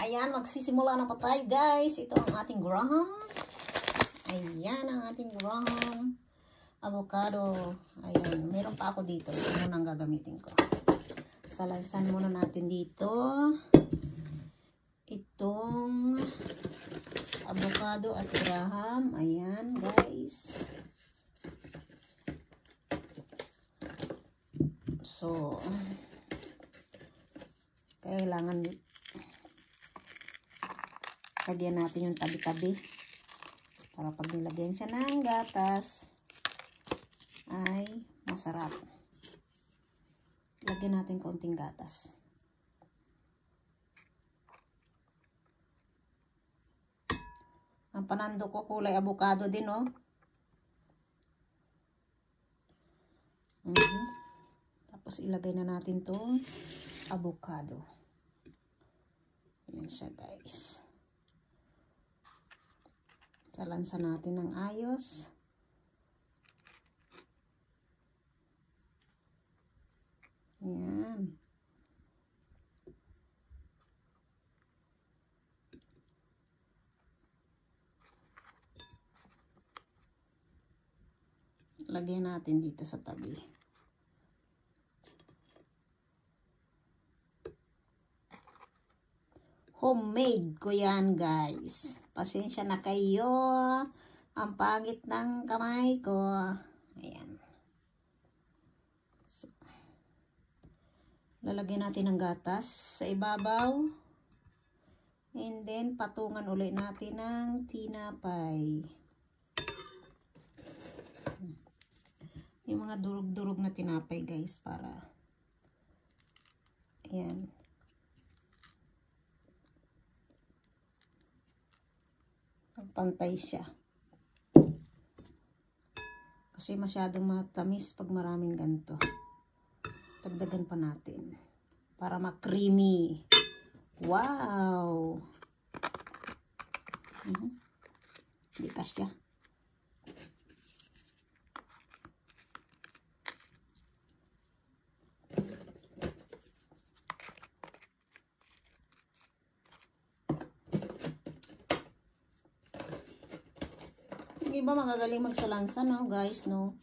Ayan, magsisimula na pa tayo guys. Ito ang ating graham. Ayan ang ating graham. Avocado. Ayan, meron pa ako dito. Ito muna ang gagamitin ko. Salansan muna natin dito. Itong avocado at graham. Ayan guys. So, kailangan lagyan natin yung tabi-tabi para pag nilagyan siya ng gatas ay masarap. Lagyan natin kaunting gatas. Ang panando ko kulay avocado din, oh. Tapos ilagay na natin tong avocado. Ayan siya guys. Salansan natin ng ayos. Ayan. Lagyan natin dito sa tabi. Homemade ko yan guys. Pasensya na kayo. Ang pangit ng kamay ko. Ayan. So, lalagyan natin ng gatas sa ibabaw. And then patungan ulit natin ng tinapay. Yung mga durog-durog na tinapay guys para ayan. Pantay siya. Kasi masyadong matamis pag maraming ganito. Dagdagan pa natin para ma-creamy. Wow! Hindi kasya. Yung iba magagaling magsalansan, no, guys, no?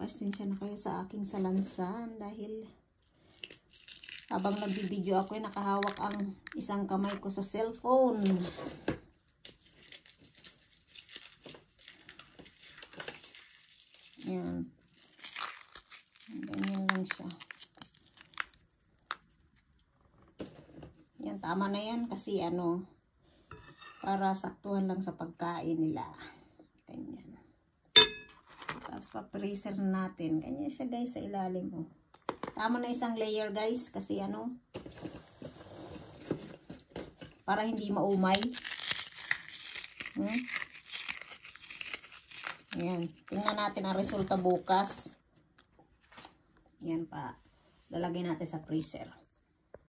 Pasensya na kayo sa aking salansan dahil habang nagbibideo ako ay nakahawak ang isang kamay ko sa cellphone. Yan. Ganyan lang siya. Yan, tama na yan kasi ano, para saktuhan lang sa pagkain nila. Ganyan. Tapos pa-freezer natin. Ganyan siya guys sa ilalim. Oh. Tama na isang layer guys. Kasi ano, para hindi maumay. Ayan. Tingnan natin ang resulta bukas. Yan pa. Lalagay natin sa freezer.